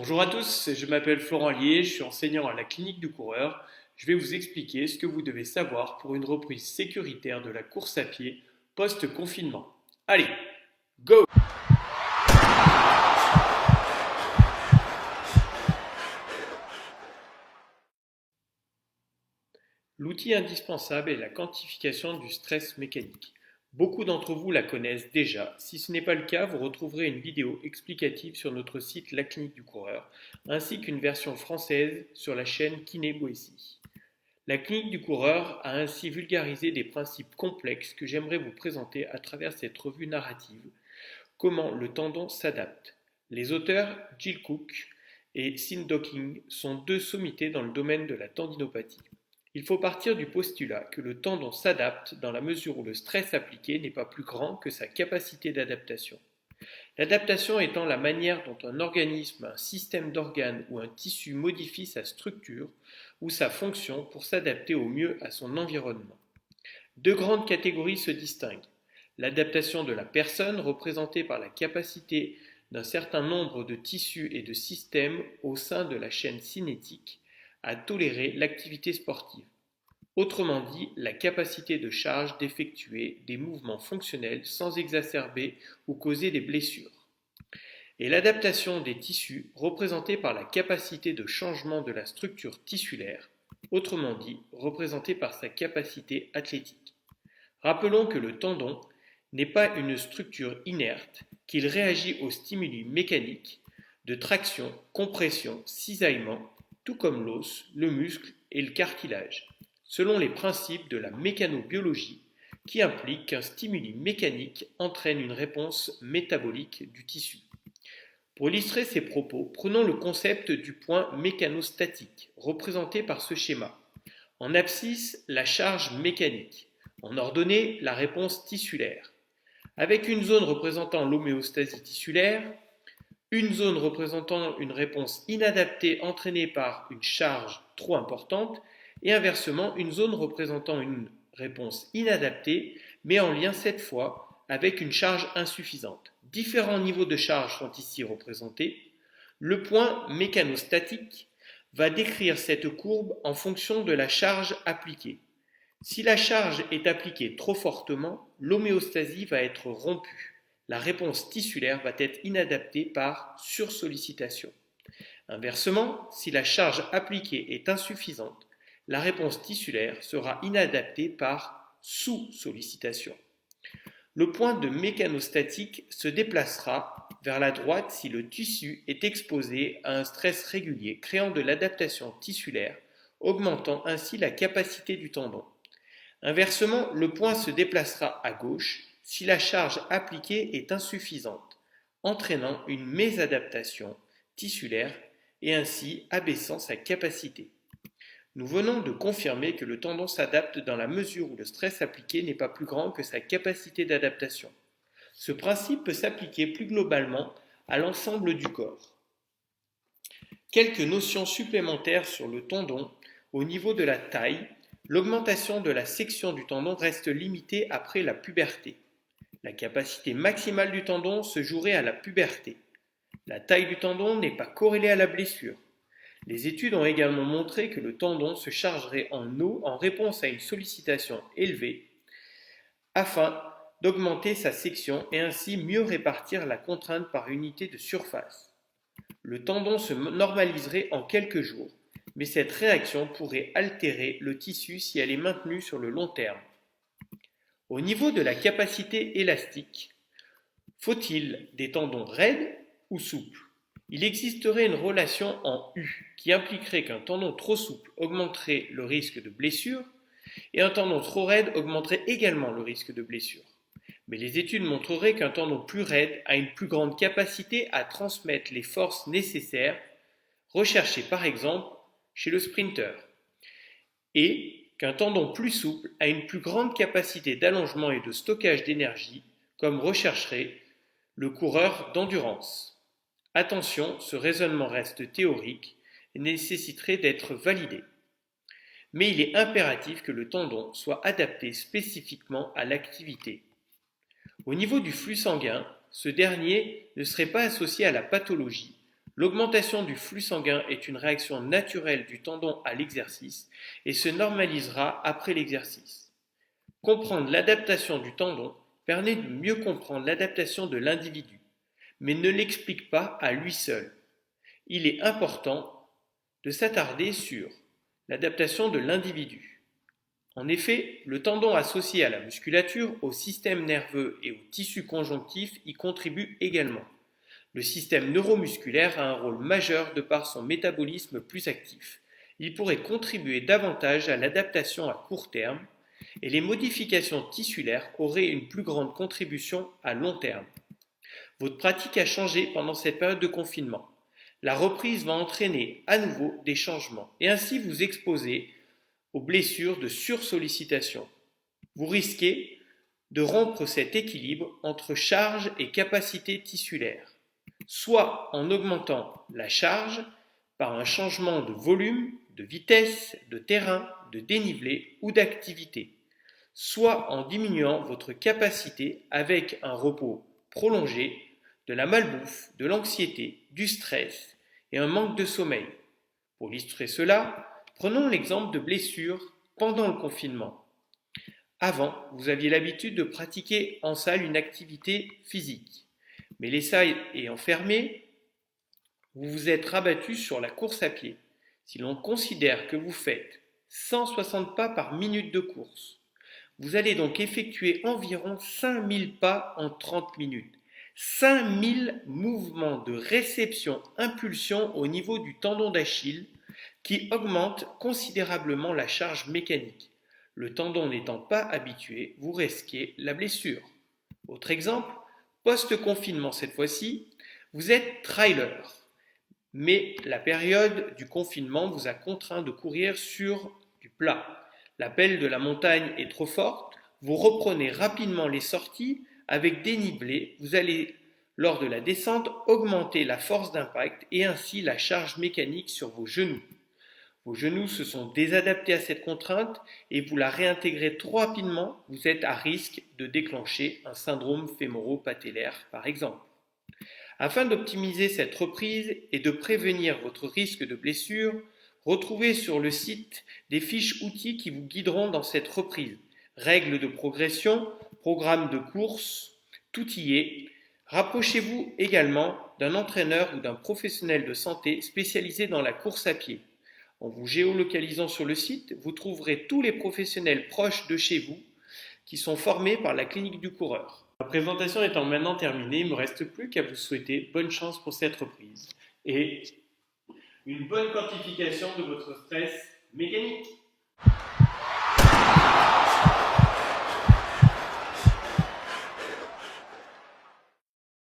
Bonjour à tous, je m'appelle Florent Lier, je suis enseignant à la clinique du coureur. Je vais vous expliquer ce que vous devez savoir pour une reprise sécuritaire de la course à pied post-confinement. Allez, go! L'outil indispensable est la quantification du stress mécanique. Beaucoup d'entre vous la connaissent déjà. Si ce n'est pas le cas, vous retrouverez une vidéo explicative sur notre site La Clinique du Coureur, ainsi qu'une version française sur la chaîne Kiné Boétie. La clinique du coureur a ainsi vulgarisé des principes complexes que j'aimerais vous présenter à travers cette revue narrative. Comment le tendon s'adapte. Les auteurs Jill Cook et Sean Docking sont deux sommités dans le domaine de la tendinopathie. Il faut partir du postulat que le tendon s'adapte dans la mesure où le stress appliqué n'est pas plus grand que sa capacité d'adaptation. L'adaptation étant la manière dont un organisme, un système d'organes ou un tissu modifie sa structure ou sa fonction pour s'adapter au mieux à son environnement. Deux grandes catégories se distinguent. L'adaptation de la personne, représentée par la capacité d'un certain nombre de tissus et de systèmes au sein de la chaîne cinétique à tolérer l'activité sportive. Autrement dit, la capacité de charge d'effectuer des mouvements fonctionnels sans exacerber ou causer des blessures. Et l'adaptation des tissus, représentée par la capacité de changement de la structure tissulaire, autrement dit, représentée par sa capacité athlétique. Rappelons que le tendon n'est pas une structure inerte, qu'il réagit aux stimuli mécaniques de traction, compression, cisaillement, tout comme l'os, le muscle et le cartilage, selon les principes de la mécanobiologie qui impliquent qu'un stimuli mécanique entraîne une réponse métabolique du tissu. Pour illustrer ces propos, prenons le concept du point mécanostatique, représenté par ce schéma. En abscisse, la charge mécanique. En ordonnée, la réponse tissulaire. Avec une zone représentant l'homéostasie tissulaire, une zone représentant une réponse inadaptée entraînée par une charge trop importante, et inversement une zone représentant une réponse inadaptée, mais en lien cette fois avec une charge insuffisante. Différents niveaux de charge sont ici représentés. Le point mécanostatique va décrire cette courbe en fonction de la charge appliquée. Si la charge est appliquée trop fortement, l'homéostasie va être rompue. La réponse tissulaire va être inadaptée par sursollicitation. Inversement, si la charge appliquée est insuffisante, la réponse tissulaire sera inadaptée par sous-sollicitation. Le point de mécanostatique se déplacera vers la droite si le tissu est exposé à un stress régulier, créant de l'adaptation tissulaire, augmentant ainsi la capacité du tendon. Inversement, le point se déplacera à gauche si la charge appliquée est insuffisante, entraînant une mésadaptation tissulaire et ainsi abaissant sa capacité. Nous venons de confirmer que le tendon s'adapte dans la mesure où le stress appliqué n'est pas plus grand que sa capacité d'adaptation. Ce principe peut s'appliquer plus globalement à l'ensemble du corps. Quelques notions supplémentaires sur le tendon. Au niveau de la taille, l'augmentation de la section du tendon reste limitée après la puberté. La capacité maximale du tendon se jouerait à la puberté. La taille du tendon n'est pas corrélée à la blessure. Les études ont également montré que le tendon se chargerait en eau en réponse à une sollicitation élevée afin d'augmenter sa section et ainsi mieux répartir la contrainte par unité de surface. Le tendon se normaliserait en quelques jours, mais cette réaction pourrait altérer le tissu si elle est maintenue sur le long terme. Au niveau de la capacité élastique, faut-il des tendons raides ou souples? Il existerait une relation en U qui impliquerait qu'un tendon trop souple augmenterait le risque de blessure et un tendon trop raide augmenterait également le risque de blessure. Mais les études montreraient qu'un tendon plus raide a une plus grande capacité à transmettre les forces nécessaires recherchées par exemple chez le sprinter et qu'un tendon plus souple a une plus grande capacité d'allongement et de stockage d'énergie comme rechercherait le coureur d'endurance. Attention, ce raisonnement reste théorique et nécessiterait d'être validé. Mais il est impératif que le tendon soit adapté spécifiquement à l'activité. Au niveau du flux sanguin, ce dernier ne serait pas associé à la pathologie. L'augmentation du flux sanguin est une réaction naturelle du tendon à l'exercice et se normalisera après l'exercice. Comprendre l'adaptation du tendon permet de mieux comprendre l'adaptation de l'individu, mais ne l'explique pas à lui seul. Il est important de s'attarder sur l'adaptation de l'individu. En effet, le tendon associé à la musculature, au système nerveux et au tissu conjonctif y contribue également. Le système neuromusculaire a un rôle majeur de par son métabolisme plus actif. Il pourrait contribuer davantage à l'adaptation à court terme et les modifications tissulaires auraient une plus grande contribution à long terme. Votre pratique a changé pendant cette période de confinement. La reprise va entraîner à nouveau des changements et ainsi vous exposer aux blessures de sursollicitation. Vous risquez de rompre cet équilibre entre charge et capacité tissulaire, soit en augmentant la charge par un changement de volume, de vitesse, de terrain, de dénivelé ou d'activité, soit en diminuant votre capacité avec un repos prolongé, de la malbouffe, de l'anxiété, du stress et un manque de sommeil. Pour illustrer cela, prenons l'exemple de blessures pendant le confinement. Avant, vous aviez l'habitude de pratiquer en salle une activité physique, mais les salles ayant fermé, vous vous êtes rabattu sur la course à pied. Si l'on considère que vous faites 160 pas par minute de course, vous allez donc effectuer environ 5000 pas en 30 minutes. 5000 mouvements de réception-impulsion au niveau du tendon d'Achille qui augmentent considérablement la charge mécanique. Le tendon n'étant pas habitué, vous risquez la blessure. Autre exemple, post-confinement cette fois-ci, vous êtes trailer, mais la période du confinement vous a contraint de courir sur du plat. La pelle de la montagne est trop forte, vous reprenez rapidement les sorties avec dénivelé, vous allez lors de la descente augmenter la force d'impact et ainsi la charge mécanique sur vos genoux. Vos genoux se sont désadaptés à cette contrainte et vous la réintégrez trop rapidement, vous êtes à risque de déclencher un syndrome fémoro-patellaire par exemple. Afin d'optimiser cette reprise et de prévenir votre risque de blessure, retrouvez sur le site des fiches outils qui vous guideront dans cette reprise. Règles de progression, programme de course, tout y est. Rapprochez-vous également d'un entraîneur ou d'un professionnel de santé spécialisé dans la course à pied. En vous géolocalisant sur le site, vous trouverez tous les professionnels proches de chez vous qui sont formés par la clinique du coureur. La présentation étant maintenant terminée, il ne me reste plus qu'à vous souhaiter bonne chance pour cette reprise et une bonne quantification de votre stress mécanique.